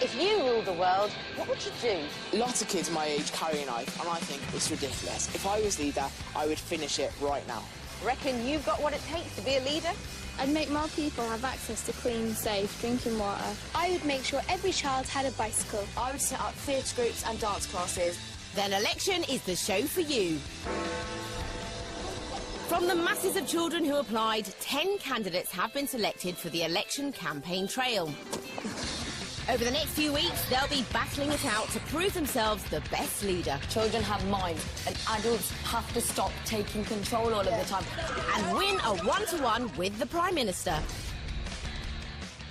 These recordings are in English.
If you ruled the world, what would you do? Lots of kids my age carry a knife, and I think it's ridiculous. If I was leader, I would finish it right now. Reckon you've got what it takes to be a leader? I'd make more people have access to clean, safe drinking water. I would make sure every child had a bicycle. I would set up theatre groups and dance classes. Then Election is the show for you. From the masses of children who applied, 10 candidates have been selected for the Election campaign trail. Over the next few weeks, they'll be battling it out to prove themselves the best leader. Children have minds, and adults have to stop taking control all of the time. And win a one-to-one with the Prime Minister.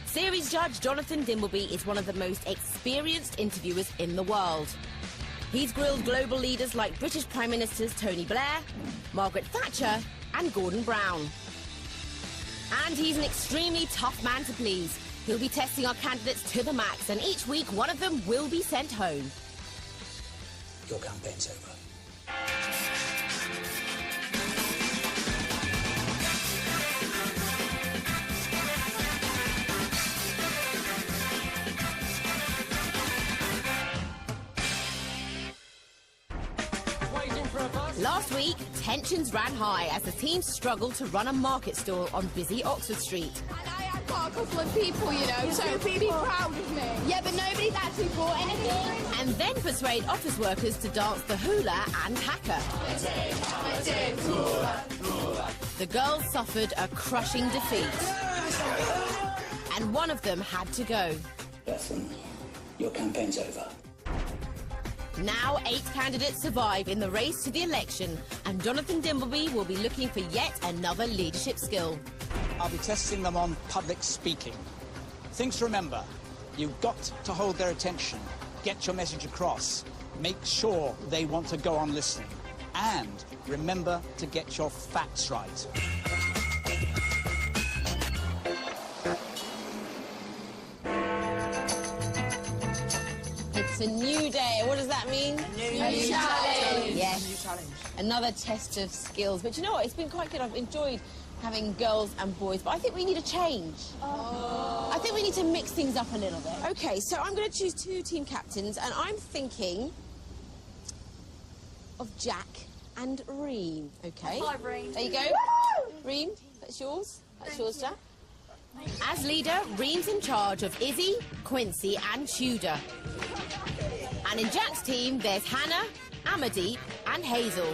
Series judge Jonathan Dimbleby is one of the most experienced interviewers in the world. He's grilled global leaders like British Prime Ministers Tony Blair, Margaret Thatcher and Gordon Brown. And he's an extremely tough man to please. He'll be testing our candidates to the max, and each week one of them will be sent home. Your campaign's over. Last week, tensions ran high as the team struggled to run a market stall on busy Oxford Street. I've got a couple of people, you know, so be proud of me. Yeah, but nobody's actually bought anything. And then persuade office workers to dance the hula and haka. The girls suffered a crushing defeat. And one of them had to go. Bethan, your campaign's over. Now 8 candidates survive in the race to the election, and Jonathan Dimbleby will be looking for yet another leadership skill. I'll be testing them on public speaking. Things to remember: you've got to hold their attention, get your message across, make sure they want to go on listening, and remember to get your facts right. It's a new day. What does that mean? New challenge. Yes. New challenge. Another test of skills. But you know what? It's been quite good. I've enjoyed having girls and boys, but I think we need a change. I think we need to mix things up a little bit. OK, so I'm going to choose 2 team captains, and I'm thinking of Jack and Reem. OK? Hi, Reem. There you go. Reem, that's yours. That's yours, Jack. As leader, Reem's in charge of Izzy, Quincy and Tudor. And in Jack's team, there's Hannah, Amadee and Hazel.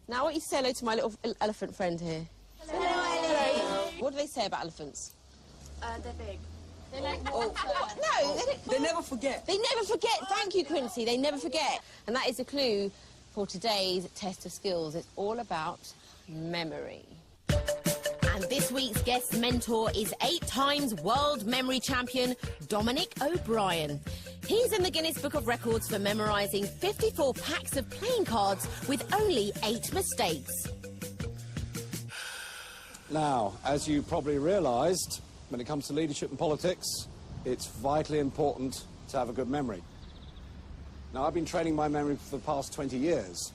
Now I want you to say hello to my little elephant friend here. Hello. What do they say about elephants? They're big. No, they never forget. They never forget. Thank you, Quincy. They never forget. And that is a clue for today's test of skills. It's all about memory. And this week's guest mentor is 8 times world memory champion Dominic O'Brien. He's in the Guinness Book of Records for memorising 54 packs of playing cards with only 8 mistakes. Now, as you probably realised, when it comes to leadership and politics, it's vitally important to have a good memory. Now, I've been training my memory for the past 20 years.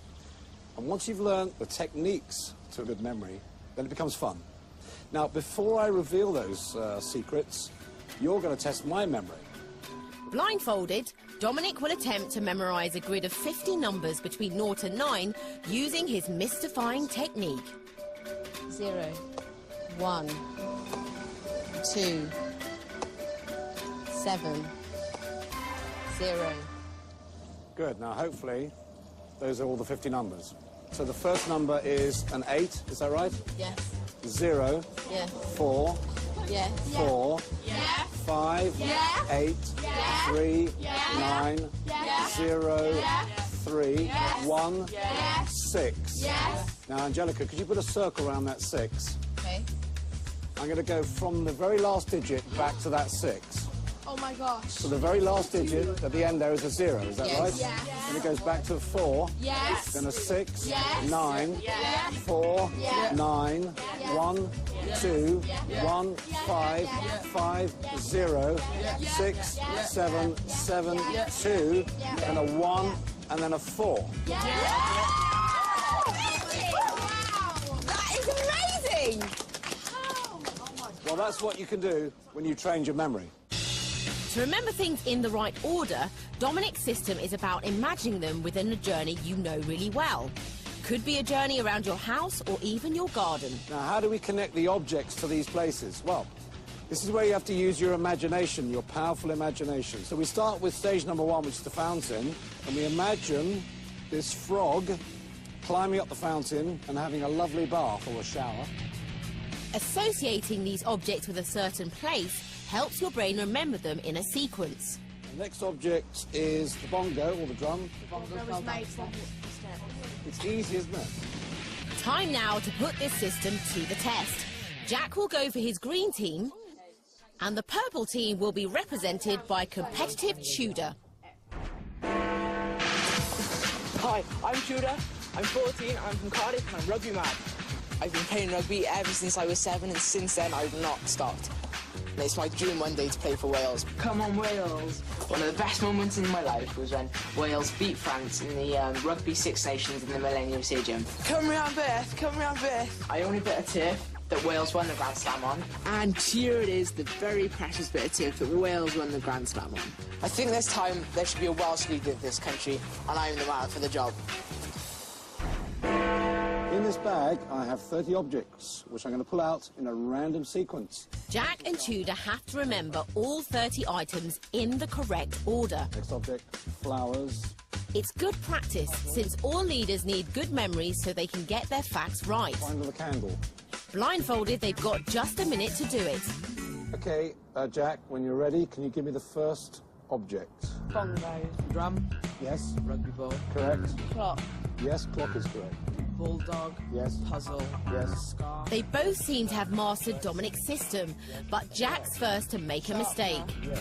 And once you've learned the techniques to a good memory, then it becomes fun. Now, before I reveal those secrets, you're going to test my memory. Blindfolded, Dominic will attempt to memorise a grid of 50 numbers between 0 and 9 using his mystifying technique. 0, 1, 2, 7, 0. Good. Now, hopefully, those are all the 50 numbers. So the first number is an 8, is that right? Yes. 0, Yeah. 4, Yes. 4, 5, 8, 3, 9, 0, 3, 1, 6. Now, Angelica, could you put a circle around that 6? Okay. I'm going to go from the very last digit back to that 6. Oh my gosh. So the very last digit at the end there is a 0, is that Yes. right? Yes. And it goes back to a 4, Yes. then a 6, Yes. 9, Yes. 4, Yes. 9, 1, 2, 1, 5, 5, 0, 6, 7, 7, 2, and a 1, and then a 4. That is amazing! Well, that's what you can do when you trained your memory. To remember things in the right order, Dominic's system is about imagining them within a journey you know really well. Could be a journey around your house or even your garden. Now, how do we connect the objects to these places? Well, this is where you have to use your imagination, your powerful imagination. So we start with stage number 1, which is the fountain, and we imagine this frog climbing up the fountain and having a lovely bath or a shower. Associating these objects with a certain place helps your brain remember them in a sequence. The next object is the bongo, or the drum. It's easy, isn't it? Time now to put this system to the test. Jack will go for his green team, and the purple team will be represented by competitive Tudor. Hi, I'm Tudor. I'm 14, I'm from Cardiff, and I'm rugby mad. I've been playing rugby ever since I was 7, and since then I've not stopped. And it's my dream one day to play for Wales. Come on, Wales! One of the best moments in my life was when Wales beat France in the Rugby Six Nations in the Millennium Stadium. Come round, Beth! Come round, Beth! I only bit a turf that Wales won the Grand Slam on. And here it is, the very precious bit of turf that Wales won the Grand Slam on. I think this time there should be a Welsh leader in this country, and I'm the man for the job. In this bag, I have 30 objects, which I'm going to pull out in a random sequence. Jack and Tudor have to remember all 30 items in the correct order. Next object, flowers. It's good practice, since all leaders need good memories so they can get their facts right. Find the candle. Blindfolded, they've got just a minute to do it. OK, Jack, when you're ready, can you give me the first object? Bongo. Drum. Yes. Rugby ball. Correct. Clock. Yes, clock is correct. Bulldog. Yes. Puzzle. Yes. Scar. They both seem to have mastered Dominic's system, but Jack's first to make a mistake. Yes.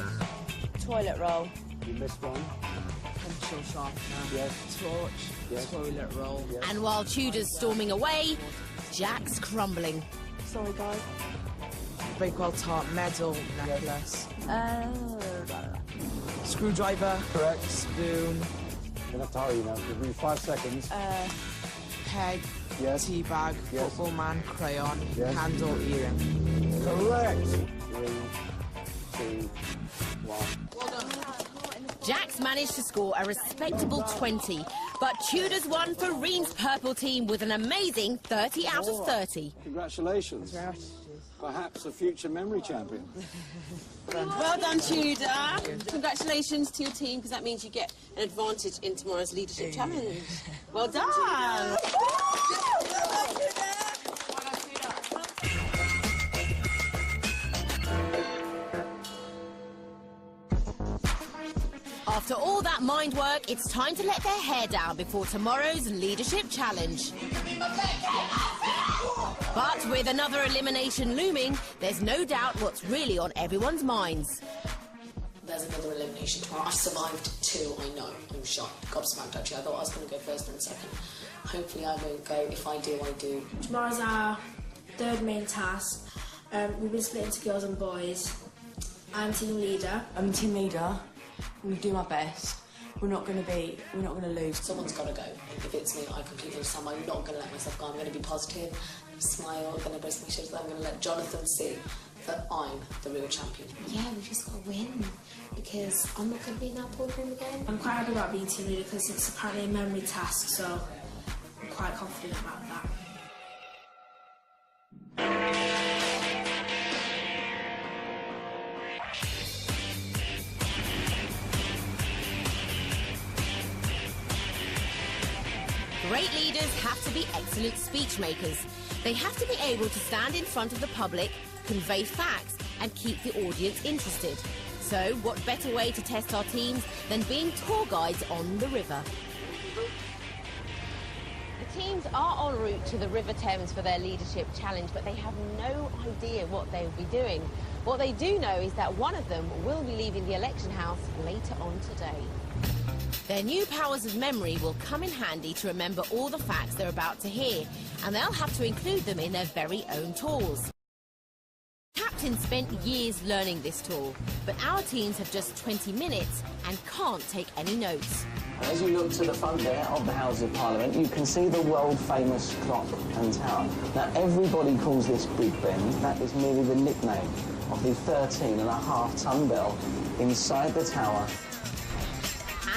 Toilet roll. You missed one. Pencil sharpener. Yes. Torch. Yes. Toilet roll. Yes. And while Tudor's storming away, Jack's crumbling. Sorry, guys. Bakewell tart medal necklace. Screwdriver. Correct. Spoon. I'm going to tell you now. Give me 5 seconds. Peg. Yes. Tea bag. Yes. Football man. Crayon. Yes. Candle. Earring. Correct. 3, 2, 1. Jack's managed to score a respectable 20, but Tudor's won for Reen's purple team with an amazing 30 out of 30. Congratulations. Perhaps a future memory champion. Well done, Tudor. Congratulations to your team, because that means you get an advantage in tomorrow's leadership challenge. Well done. After all that mind work, it's time to let their hair down before tomorrow's leadership challenge. But with another elimination looming, there's no doubt what's really on everyone's minds. There's another elimination tomorrow. I survived 2, I know. I'm shocked. Gobsmacked, actually. I thought I was going to go first and second. Hopefully I won't go. If I do, I do. Tomorrow's our third main task. We've been split into girls and boys. I'm team leader. I'm the team leader. I'm going to do my best. We're not going to lose. Someone's got to go. If it's me, I completely understand. I'm not going to let myself go. I'm going to be positive, smile, I'm going to brace my shoulders. I'm going to let Jonathan see that I'm the real champion. Yeah, we just got to win, because I'm not going to be in that boardroom again. I'm quite happy about being team leader because it's apparently a memory task, so I'm quite confident about that. Great leaders have to be excellent speech makers. They have to be able to stand in front of the public, convey facts, and keep the audience interested. So, what better way to test our teams than being tour guides on the river? The teams are en route to the River Thames for their leadership challenge, but they have no idea what they will be doing. What they do know is that one of them will be leaving the election house later on today. Their new powers of memory will come in handy to remember all the facts they're about to hear, and they'll have to include them in their very own tours. Captain captains spent years learning this tool, but our teams have just 20 minutes and can't take any notes. As you look to the front there of the Houses of Parliament, you can see the world-famous clock and tower. Now, everybody calls this Big Ben. That is merely the nickname of the 13.5-ton bell inside the tower.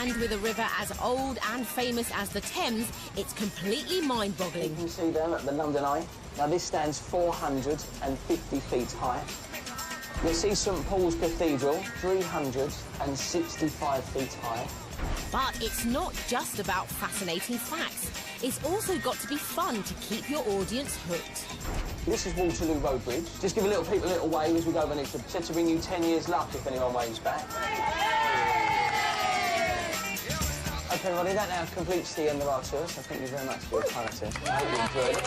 And with a river as old and famous as the Thames, it's completely mind-boggling. You can see there at the London Eye. Now, this stands 450 feet high. You'll see St Paul's Cathedral, 365 feet high. But it's not just about fascinating facts. It's also got to be fun to keep your audience hooked. This is Waterloo Road Bridge. Just give people a little wave as we go over next. Said to bring you 10 years' luck if anyone waves back. OK, everybody, that now completes the end of our tour, so thank you very much for your time. I hope you enjoyed it.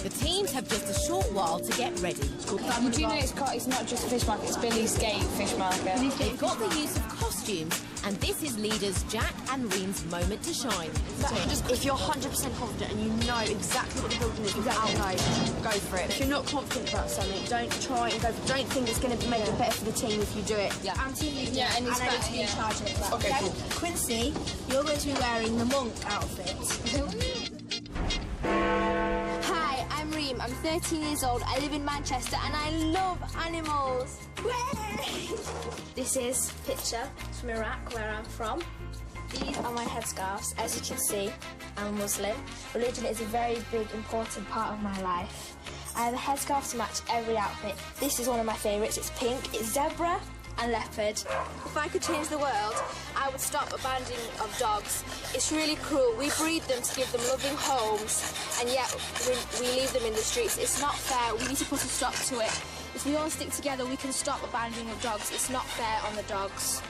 The teams have just a short while to get ready. You do know it's not just a fish market, it's Billy's Gate fish market. They've got the use of costumes, and this is leaders Jack and Reem's moment to shine. If you're 100% confident and you know exactly what the building is without knowing, go for it. If you're not confident about something, don't try and go for it. Don't think it's going to make it better for the team if you do it. Yeah. I'm team leader, yeah, and I need to be in charge of that. Okay, cool. Quincy, you're going to be wearing the monk outfit. Hi, I'm Reem. I'm 13 years old. I live in Manchester and I love animals. This is a picture from Iraq, where I'm from. These are my headscarves. As you can see, I'm Muslim. Religion is a very big, important part of my life. I have a headscarf to match every outfit. This is one of my favourites. It's pink, it's zebra and leopard. If I could change the world, I would stop abandoning of dogs. It's really cruel. We breed them to give them loving homes, and yet we leave them in the streets. It's not fair. We need to put a stop to it. If we all stick together, we can stop abandoning of dogs. It's not fair on the dogs.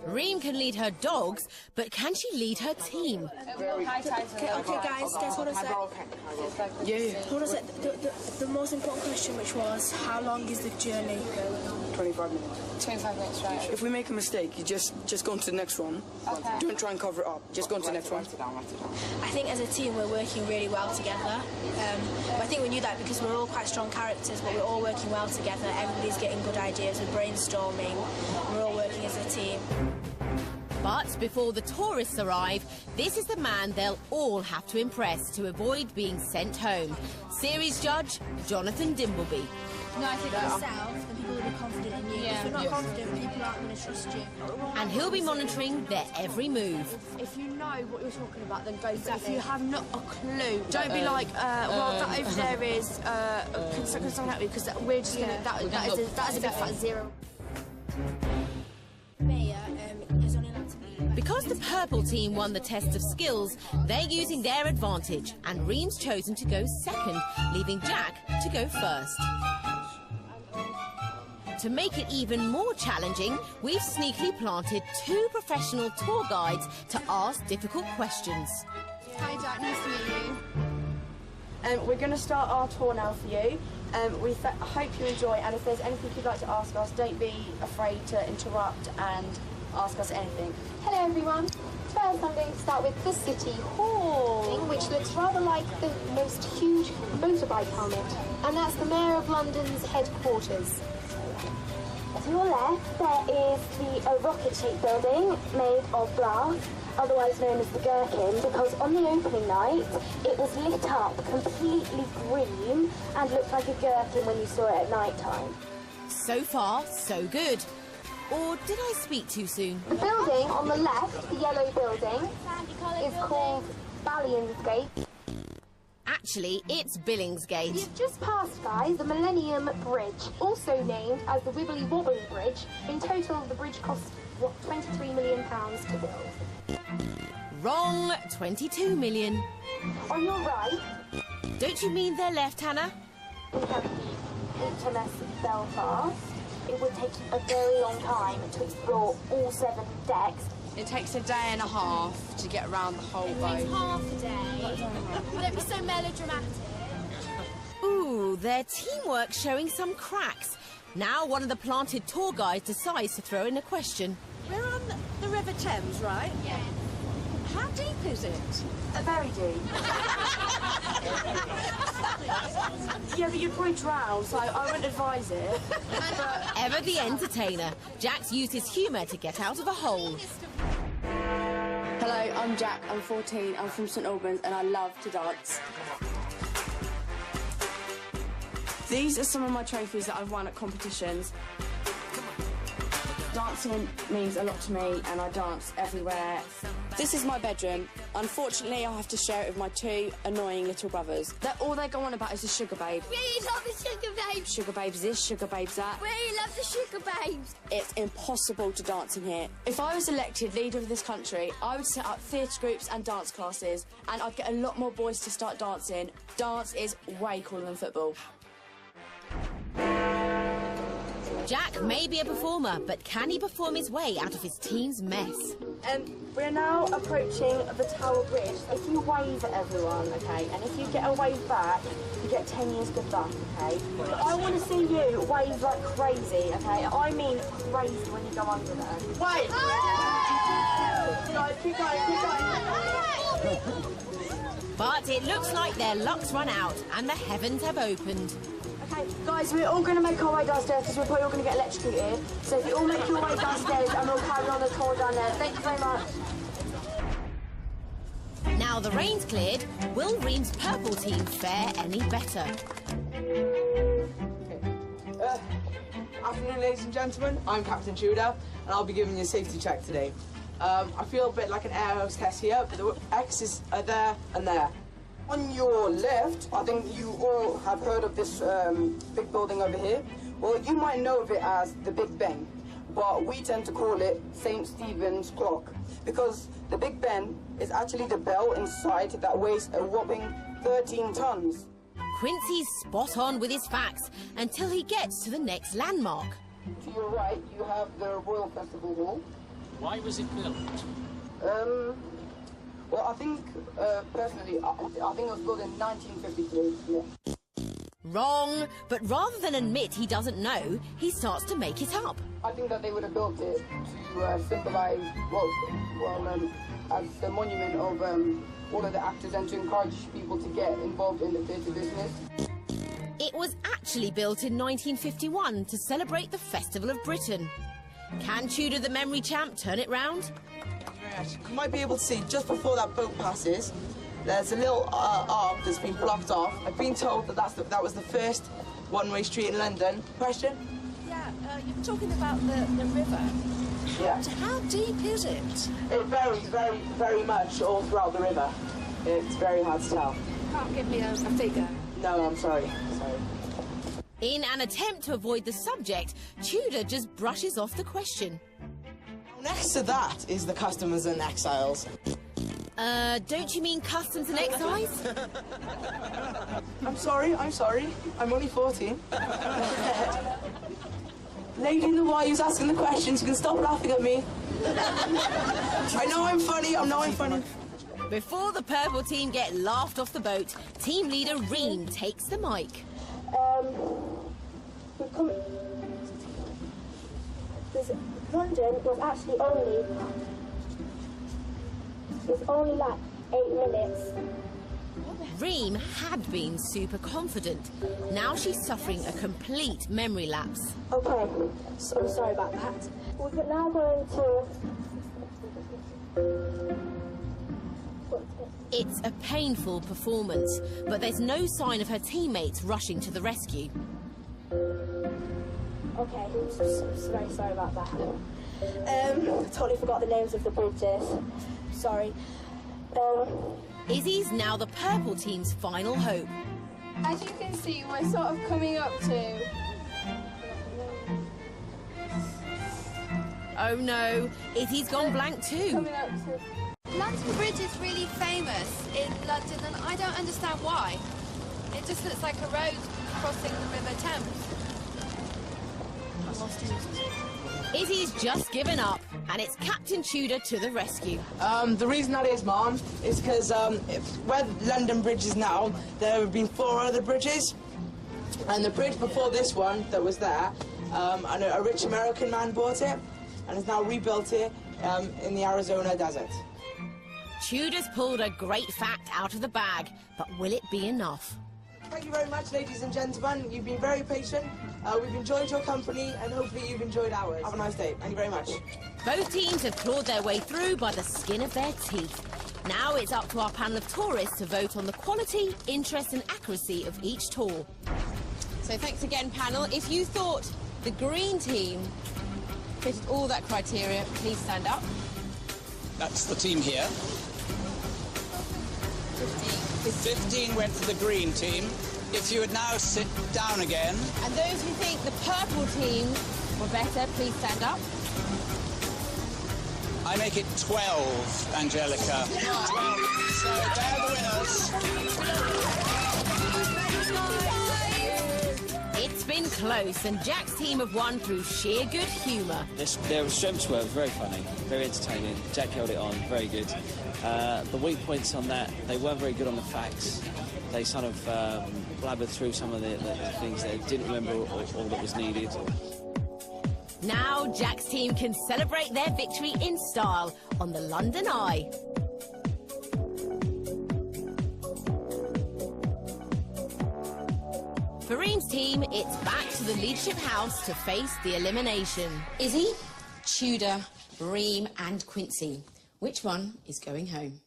Reem can lead her dogs, but can she lead her team? Okay, guys, hold on a sec. Yeah. Hold on a sec. The most important question, which was, how long is the journey? 25 minutes. 25 minutes, right. If we make a mistake, you just go on to the next one. Okay. Don't try and cover it up. Just go on to the next one. I think as a team we're working really well together. I think we knew that because we're all quite strong characters, but we're all working well together. Everybody's getting good ideas, we're brainstorming, we're all working as a team. But before the tourists arrive, this is the man they'll all have to impress to avoid being sent home. Series judge, Jonathan Dimbleby. No, I think yourself, then people will be confident in you. If you're not confident, people aren't going to trust you. And he'll be monitoring their every move. If you know what you're talking about, then go for it. If you have not a clue, don't be like, well, that over there is, can someone help me? Because we're just going to, that is a big fat zero. Because the purple team won the test of skills, they're using their advantage, and Reem's chosen to go second, leaving Jack to go first. To make it even more challenging, we've sneakily planted 2 professional tour guides to ask difficult questions. Hi, Jack. Nice to meet you. We're going to start our tour now for you. We hope you enjoy, and if there's anything you'd like to ask us, don't be afraid to interrupt and ask us anything. Hello everyone. First I'm going to start with the City Hall, which looks rather like the most huge motorbike helmet. And that's the Mayor of London's headquarters. To your left there is the rocket-shaped building made of glass, otherwise known as the Gherkin, because on the opening night it was lit up completely green and looked like a gherkin when you saw it at night time. So far, so good. Or did I speak too soon? The building on the left, the yellow building, is called Ballionsgate. Actually, it's Billingsgate. You've just passed, guys, the Millennium Bridge, also named as the Wibbly Wobbly Bridge. In total, the bridge cost, what, £23 million to build. Wrong, 22 million. On your right... Don't you mean their left, Hannah? We have the HMS Belfast. It would take a very long time to explore all 7 decks. It takes a day and a half to get around the whole boat. It's half a day. Don't be so melodramatic. Ooh, their teamwork's showing some cracks. Now one of the planted tour guides decides to throw in a question. We're on the River Thames, right? Yeah. How deep is it? Very deep. Yeah, but you'd probably drown, so I wouldn't advise it. But... Ever the entertainer, Jack's used his humour to get out of a hole. Hello, I'm Jack, I'm 14, I'm from St Albans, and I love to dance. These are some of my trophies that I've won at competitions. Dancing means a lot to me, and I dance everywhere. This is my bedroom. Unfortunately, I have to share it with my two annoying little brothers. All they go on about is the sugar babe. We love the sugar babes. Sugar babes this, sugar babes that. We love the sugar babes. It's impossible to dance in here. If I was elected leader of this country, I would set up theatre groups and dance classes, and I'd get a lot more boys to start dancing. Dance is way cooler than football. Jack may be a performer, but can he perform his way out of his team's mess? We're now approaching the Tower Bridge. If you wave at everyone, okay, and if you get a wave back, you get 10 years good luck, okay? I want to see you wave like crazy, okay? I mean crazy when you go under there. Wait! Guys, keep going, keep going. But it looks like their luck's run out and the heavens have opened. Okay, guys, we're all going to make our way downstairs because we're probably all going to get electrocuted. So if you all make your way downstairs and we'll carry on the tour down there. Thank you very much. Now the rain's cleared, will Ream's purple team fare any better? Afternoon, ladies and gentlemen. I'm Captain Tudor, and I'll be giving you a safety check today. I feel a bit like an air hostess here, but the X's are there and there. On your left, I think you all have heard of this big building over here. Well, you might know of it as the Big Ben, but we tend to call it St. Stephen's Clock, because the Big Ben is actually the bell inside that weighs a whopping 13 tons. Quincy's spot on with his facts until he gets to the next landmark. To your right, you have the Royal Festival Hall. Why was it built? Well, I think, personally, I think it was built in 1953, yeah. Wrong, but rather than admit he doesn't know, he starts to make it up. I think that they would have built it to symbolise, as a monument of all of the actors and to encourage people to get involved in the theatre business. It was actually built in 1951 to celebrate the Festival of Britain. Can Tudor the memory champ turn it round? You might be able to see just before that boat passes, there's a little arc that's been blocked off. I've been told that that was the first one-way street in London. Question? Yeah, you're talking about the river. Yeah. How deep is it? It varies very, very much all throughout the river. It's very hard to tell. Can't give me a figure. No, I'm sorry. In an attempt to avoid the subject, Tudor just brushes off the question. Next to that is the Customs and Exiles. Don't you mean Customs and Excise? I'm sorry. I'm only 14. Lady in the white who's asking the questions, you can stop laughing at me. I know I'm funny. Before the purple team get laughed off the boat, team leader Ream takes the mic. London was actually only like 8 minutes. Ream had been super confident. Now she's suffering a complete memory lapse. Okay, so I'm sorry about that. We're now going to... It's a painful performance, but there's no sign of her teammates rushing to the rescue. Okay, I'm very sorry about that. I totally forgot the names of the bridges. Sorry. Izzy's now the purple team's final hope. As you can see, we're sort of coming up to... Oh no, Izzy's gone blank too. Coming up to... London Bridge is really famous in London, and I don't understand why. It just looks like a road crossing the River Thames. Izzy's just given up, and it's Captain Tudor to the rescue. The reason that is, Mom, is because where London Bridge is now, there have been 4 other bridges. And the bridge before this one that was there, and a rich American man bought it. and has now rebuilt it in the Arizona desert. Tudor's pulled a great fact out of the bag, but will it be enough? Thank you very much, ladies and gentlemen. You've been very patient. We've enjoyed your company, and hopefully you've enjoyed ours. Have a nice day. Thank you very much. Both teams have clawed their way through by the skin of their teeth. Now it's up to our panel of tourists to vote on the quality, interest and accuracy of each tour. So thanks again, panel. If you thought the green team fitted all that criteria, please stand up. That's the team here. 15 went for the green team. If you would now sit down again. And those who think the purple team were better, please stand up. I make it 12, Angelica. 12. So they're the winners. It's been close, and Jack's team have won through sheer good humour. Their strengths were very funny, very entertaining. Jack held it on, very good. The weak points on that, they weren't very good on the facts. They sort of blabbered through some of the things. They didn't remember all that was needed. Now Jack's team can celebrate their victory in style on the London Eye. For Reem's team, it's back to the leadership house to face the elimination. Izzy, Tudor, Reem and Quincy. Which one is going home?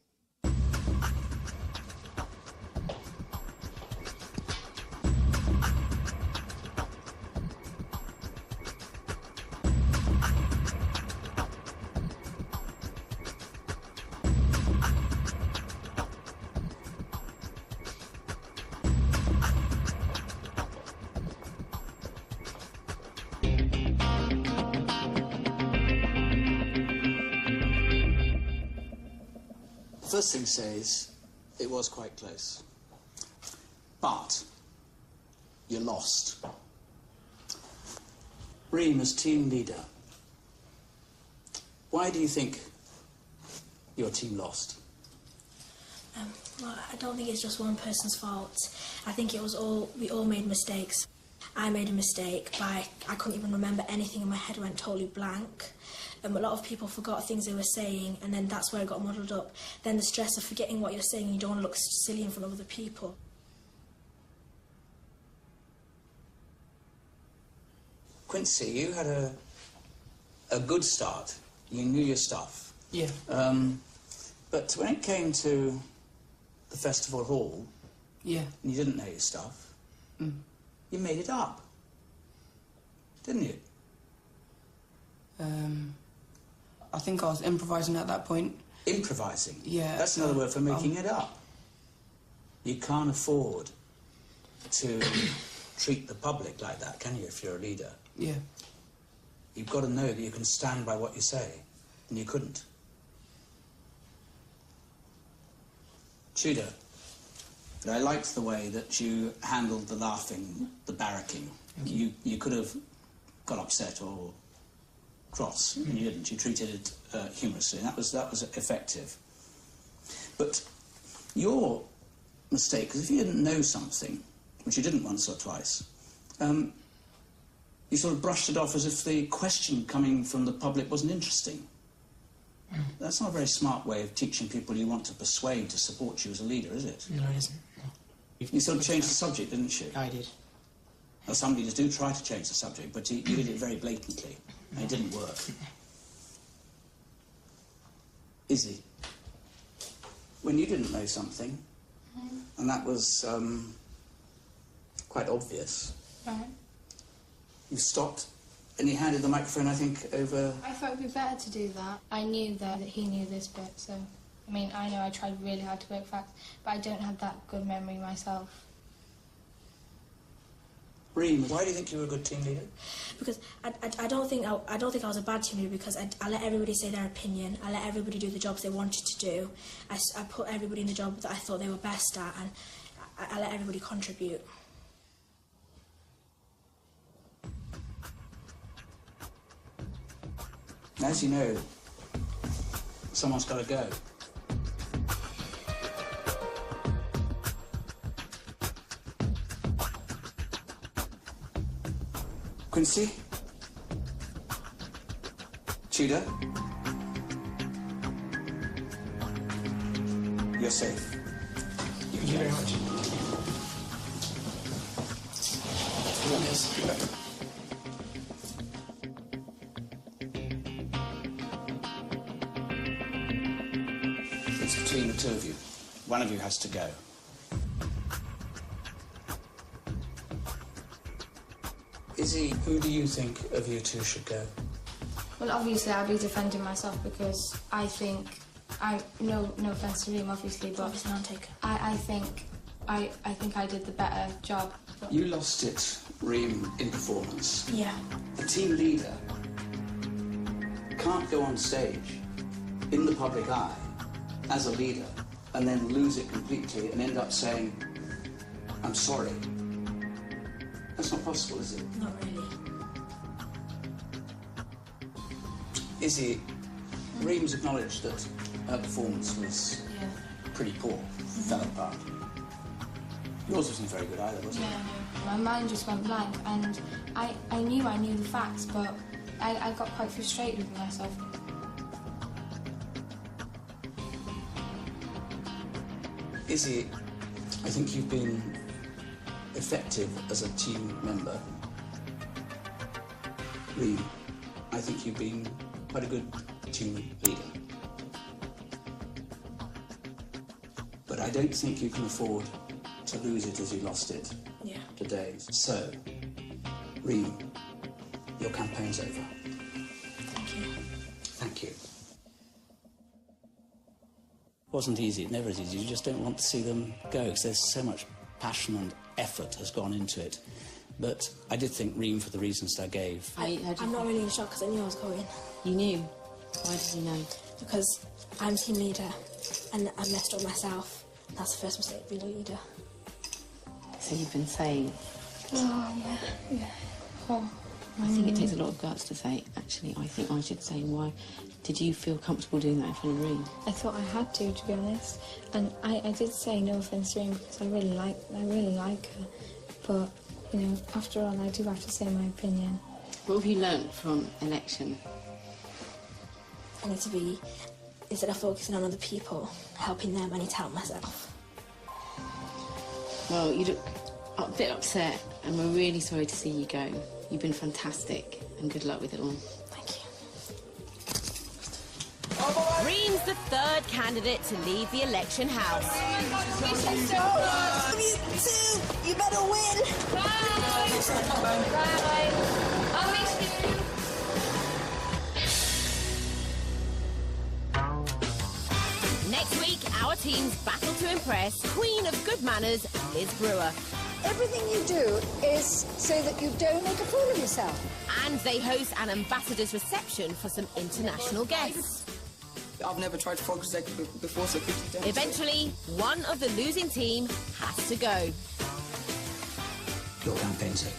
First thing to say is, it was quite close. But you lost. Reem, as team leader, why do you think your team lost? Well, I don't think it's just one person's fault. I think it was we all made mistakes. I made a mistake I couldn't even remember anything, and my head went totally blank. A lot of people forgot things they were saying, and then that's where it got muddled up. Then the stress of forgetting what you're saying, you don't want to look silly in front of other people. Quincy, you had a good start. You knew your stuff. Yeah. But when it came to the festival hall, yeah, and you didn't know your stuff, you made it up, didn't you? I think I was improvising at that point. Improvising? Yeah. That's another word for making it up. You can't afford to treat the public like that, can you, if you're a leader? Yeah. You've got to know that you can stand by what you say, and you couldn't. Tudor, I liked the way that you handled the laughing, the barracking. You could have got upset or cross, and you didn't. You treated it humorously, and that was effective. But your mistake, because if you didn't know something, which you didn't once or twice, you sort of brushed it off as if the question coming from the public wasn't interesting. That's not a very smart way of teaching people you want to persuade to support you as a leader, is it? No, it isn't. No. You sort of changed the subject, didn't you? I did. Well, some leaders do try to change the subject, but you did it very blatantly, and it didn't work. Izzy, when you didn't know something, and that was quite obvious, you stopped and you handed the microphone, I think, over... I thought it would be better to do that. I knew that he knew this bit, so... I mean, I know I tried really hard to work fast, but I don't have that good memory myself. Reem, why do you think you were a good team leader? Because I don't think I was a bad team leader, because I let everybody say their opinion. I let everybody do the jobs they wanted to do. I put everybody in the job that I thought they were best at, and I let everybody contribute. As you know, someone's got to go. Quincy? Tudor? You're safe. Thank you very much. It's between the two of you. One of you has to go. Izzy, who do you think of you two should go? Well, obviously I'll be defending myself because I think no offence to Reem, obviously, but Obviously not take. I think I did the better job. But You lost it, Reem, in performance. Yeah. The team leader can't go on stage in the public eye as a leader and then lose it completely and end up saying, I'm sorry. That's not possible, is it? Not really. Izzy, Reem's acknowledged that her performance was pretty poor, fell apart. Yours wasn't very good either, was it? yeah, my mind just went blank, and I knew the facts, but I got quite frustrated with myself. Izzy, I think you've been effective as a team member. Reem, I think you've been quite a good team leader. But I don't think you can afford to lose it as you lost it today. So, Reem, your campaign's over. Thank you. Thank you. It wasn't easy, it never is easy. You just don't want to see them go because there's so much passion and effort has gone into it. But I did think Reem, for the reasons that I gave. I'm not really in shock because I knew I was going. You knew? Why did you know? Because I'm team leader and I messed up myself. That's the first mistake, being a leader. So you've been saying. Oh, yeah. Oh. I think it takes a lot of guts to say, actually, I think I should say, why did you feel comfortable doing that in front of Reem? I thought I had to be honest. And I did say no offence to Reem because I really like her. But, you know, after all, I do have to say my opinion. What have you learnt from election? I need to be, instead of focusing on other people, helping them, I need to help myself. Well, you look a bit upset, and we're really sorry to see you go. You've been fantastic, and good luck with it all. Thank you. Reem's the third candidate to leave the election house. You better win! Bye! Bye! I'll miss you! Next week, our teams battle to impress Queen of Good Manners, Liz Brewer. Everything you do is so that you don't make a fool of yourself. And they host an ambassador's reception for some international guests. I've never tried frog sex before, so 50 times. Eventually, one of the losing team has to go. Your campaign's over.